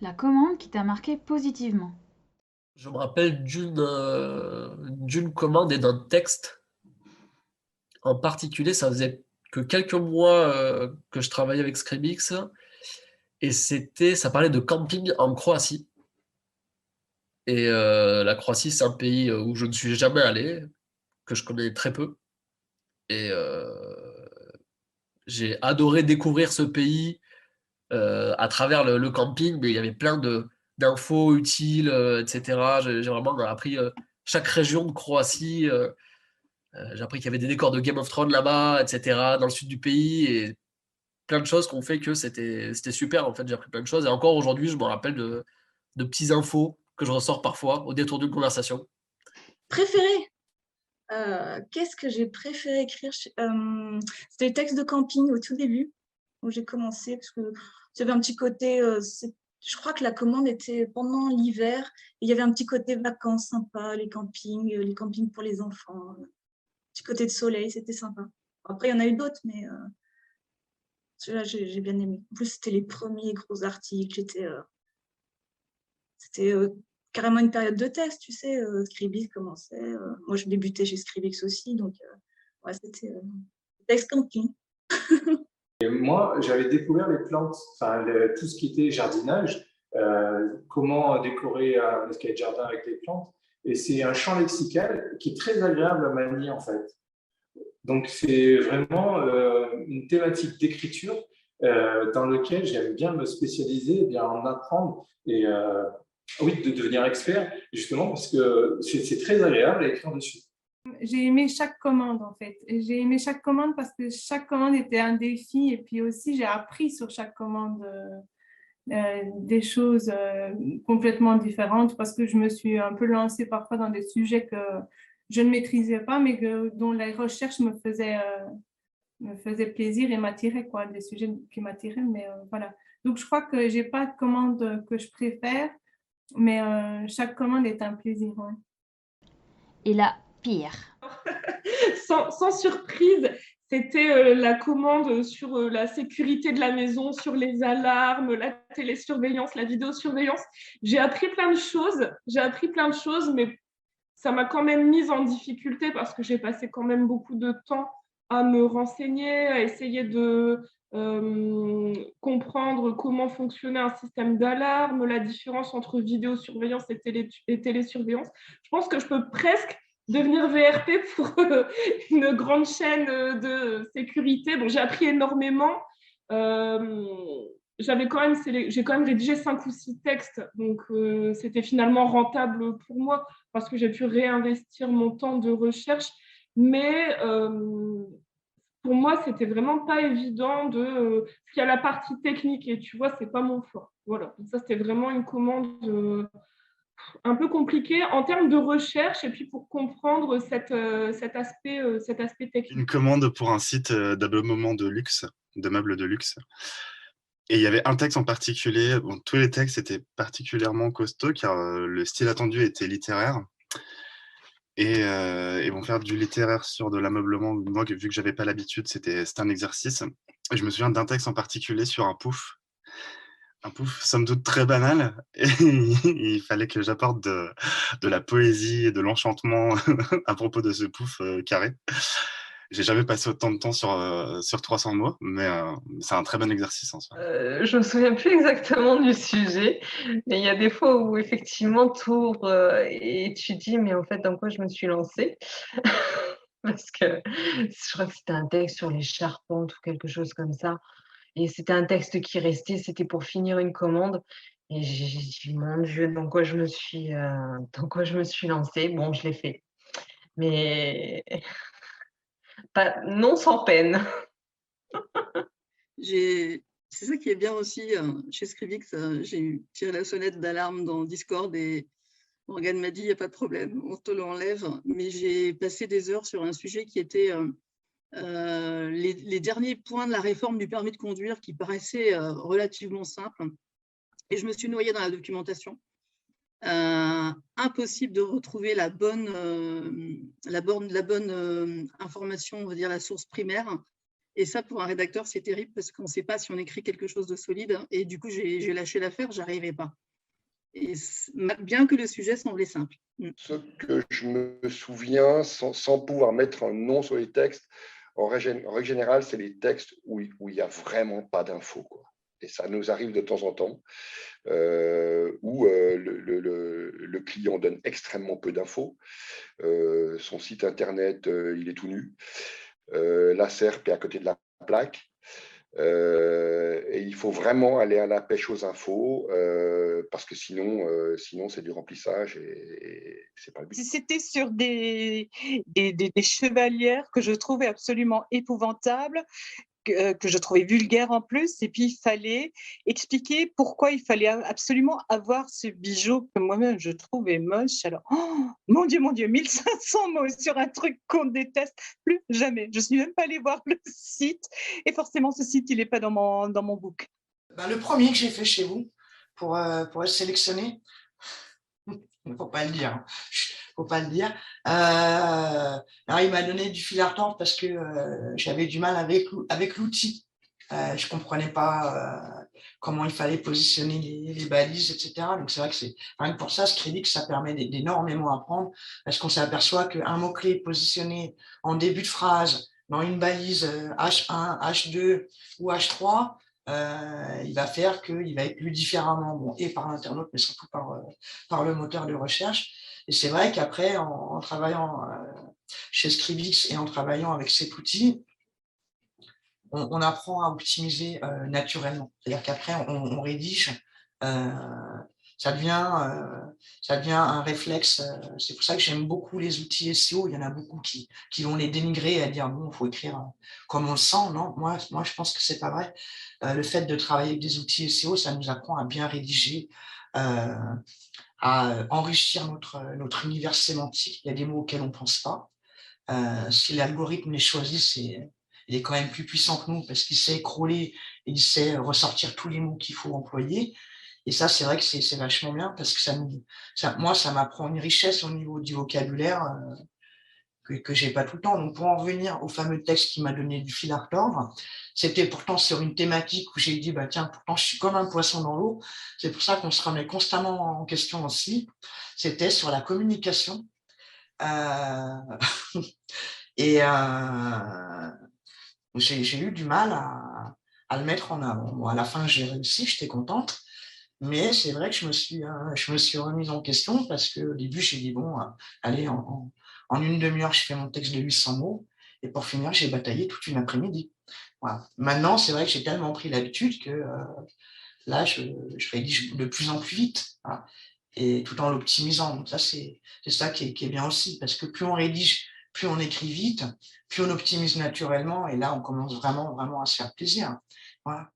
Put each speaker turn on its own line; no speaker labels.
La commande qui t'a marqué positivement.
Je me rappelle d'une commande et d'un texte en particulier. Ça faisait que quelques mois que je travaillais avec Scribix et ça parlait de camping en Croatie. Et la Croatie, c'est un pays où je ne suis jamais allé, que je connais très peu. Et j'ai adoré découvrir ce pays à travers le camping, mais il y avait plein d'infos utiles, etc. J'ai vraiment appris chaque région de Croatie. J'ai appris qu'il y avait des décors de Game of Thrones là-bas, etc., dans le sud du pays, et plein de choses qui ont fait que c'était super. En fait, j'ai appris plein de choses. Et encore aujourd'hui, je me rappelle de petites infos que je ressors parfois au détour d'une conversation.
Préféré? Qu'est-ce que j'ai préféré écrire? C'était les textes de camping au tout début, où j'ai commencé, parce que j'avais un petit côté, je crois que la commande était pendant l'hiver, et il y avait un petit côté vacances sympa, les campings pour les enfants, un petit côté de soleil, c'était sympa. Après, il y en a eu d'autres, mais celui-là, j'ai bien aimé. En plus, c'était les premiers gros articles, c'était carrément une période de test, tu sais, Scribix commençait. Moi, je débutais chez Scribix aussi, donc ouais, c'était texte camping.
Et moi, j'avais découvert les plantes, enfin, tout ce qui était jardinage, comment décorer un escalier de jardin avec les plantes. Et c'est un champ lexical qui est très agréable à manier, en fait. Donc, c'est vraiment une thématique d'écriture dans laquelle j'aime bien me spécialiser, bien en apprendre et oui, de devenir expert, justement, parce que c'est très agréable à écrire dessus.
J'ai aimé chaque commande en fait. Et j'ai aimé chaque commande parce que chaque commande était un défi et puis aussi j'ai appris sur chaque commande des choses complètement différentes parce que je me suis un peu lancée parfois dans des sujets que je ne maîtrisais pas mais dont les recherches me faisaient plaisir et m'attiraient quoi, des sujets qui m'attiraient mais voilà. Donc je crois que j'ai pas de commande que je préfère mais chaque commande est un plaisir. Ouais.
Et la pire.
Sans surprise, c'était la commande sur la sécurité de la maison, sur les alarmes, la télésurveillance, la vidéosurveillance. J'ai appris plein de choses, mais ça m'a quand même mise en difficulté parce que j'ai passé quand même beaucoup de temps à me renseigner, à essayer de comprendre comment fonctionnait un système d'alarme, la différence entre vidéosurveillance et télésurveillance. Je pense que je peux presque devenir VRP pour une grande chaîne de sécurité. Bon, j'ai appris énormément. J'ai quand même rédigé 5 ou 6 textes, donc c'était finalement rentable pour moi parce que j'ai pu réinvestir mon temps de recherche. Mais pour moi, c'était vraiment pas évident parce qu'il y a la partie technique et tu vois, c'est pas mon fort. Voilà, donc ça c'était vraiment une commande un peu compliquée en termes de recherche et puis pour comprendre cet aspect technique.
Une commande pour un site d'ameublement de luxe, de meubles de luxe. Et il y avait un texte en particulier, bon, tous les textes étaient particulièrement costauds car le style attendu était littéraire. Et bon, faire du littéraire sur de l'ameublement, moi, vu que j'avais pas l'habitude, c'était un exercice. Et je me souviens d'un texte en particulier sur un pouf, somme toute très banal. Et il fallait que j'apporte de la poésie et de l'enchantement à propos de ce pouf carré. J'ai jamais passé autant de temps sur 300 mots, mais c'est un très bon exercice en soi.
Je me souviens plus exactement du sujet, mais il y a des fois où effectivement tu ouvres et tu dis mais en fait dans quoi je me suis lancée parce que je crois que c'était un texte sur les charpentes ou quelque chose comme ça et c'était un texte qui restait, c'était pour finir une commande et j'ai dit mon Dieu dans quoi je me suis lancée. Bon, je l'ai fait, mais pas non sans peine.
C'est ça qui est bien aussi chez Scribix. J'ai tiré la sonnette d'alarme dans Discord et Morgane m'a dit il n'y a pas de problème, on te l'enlève. Mais j'ai passé des heures sur un sujet qui était les derniers points de la réforme du permis de conduire qui paraissait relativement simple. Et je me suis noyée dans la documentation. Impossible de retrouver la bonne information, on va dire la source primaire. Et ça, pour un rédacteur, c'est terrible parce qu'on ne sait pas si on écrit quelque chose de solide. Et du coup, j'ai lâché l'affaire, je n'arrivais pas. Et bien que le sujet semblait simple.
Ce que je me souviens, sans pouvoir mettre un nom sur les textes, en règle générale, c'est les textes où il n'y a vraiment pas d'infos, quoi. Et ça nous arrive de temps en temps, où le client donne extrêmement peu d'infos. Son site internet, il est tout nu. La SERP est à côté de la plaque. Et il faut vraiment aller à la pêche aux infos, parce que sinon c'est du remplissage et c'est pas le but.
C'était sur des chevalières que je trouvais absolument épouvantables, que je trouvais vulgaire en plus, et puis il fallait expliquer pourquoi il fallait absolument avoir ce bijou que moi-même je trouvais moche. Alors, oh, mon Dieu, 1500 mots sur un truc qu'on déteste, plus jamais. Je ne suis même pas allée voir le site, et forcément ce site, il n'est pas dans mon book.
Ben, le premier que j'ai fait chez vous, pour être sélectionné, il ne faut pas le dire, hein. Faut pas le dire. Alors, il m'a donné du fil à retordre parce que j'avais du mal avec l'outil. Je ne comprenais pas comment il fallait positionner les balises, etc. Donc, c'est vrai que c'est rien que pour ça, Scribix, ça permet d'énormément apprendre parce qu'on s'aperçoit qu'un mot-clé positionné en début de phrase dans une balise H1, H2 ou H3, il va faire qu'il va être lu différemment, bon, et par l'internaute, mais surtout par le moteur de recherche. Et c'est vrai qu'après, en travaillant chez Scribix et en travaillant avec cet outil, on apprend à optimiser naturellement. C'est-à-dire qu'après, on rédige, ça devient un réflexe. C'est pour ça que j'aime beaucoup les outils SEO. Il y en a beaucoup qui vont les dénigrer et à dire bon, il faut écrire comme on le sent. Non, moi, je pense que c'est pas vrai. Le fait de travailler avec des outils SEO, ça nous apprend à bien rédiger, à enrichir notre univers sémantique. Il y a des mots auxquels on ne pense pas. Si l'algorithme les choisit, il est quand même plus puissant que nous parce qu'il sait crawler et il sait ressortir tous les mots qu'il faut employer. Et ça, c'est vrai que c'est vachement bien parce que moi, ça m'apprend une richesse au niveau du vocabulaire que j'ai pas tout le temps. Donc, pour en revenir au fameux texte qui m'a donné du fil à retordre, c'était pourtant sur une thématique où j'ai dit, bah tiens, pourtant, je suis comme un poisson dans l'eau. C'est pour ça qu'on se remet constamment en question aussi. C'était sur la communication. Et j'ai eu du mal à le mettre en avant. Bon, à la fin, j'ai réussi, j'étais contente. Mais c'est vrai que je me suis remise en question parce qu'au début, j'ai dit, bon, allez, en une demi-heure, je fais mon texte de 800 mots. Et pour finir, j'ai bataillé toute une après-midi. Voilà. Maintenant, c'est vrai que j'ai tellement pris l'habitude que là, je rédige de plus en plus vite. Voilà. Et tout en l'optimisant. Donc ça, c'est ça qui est bien aussi. Parce que plus on rédige, plus on écrit vite, plus on optimise naturellement. Et là, on commence vraiment, vraiment à se faire plaisir. Voilà.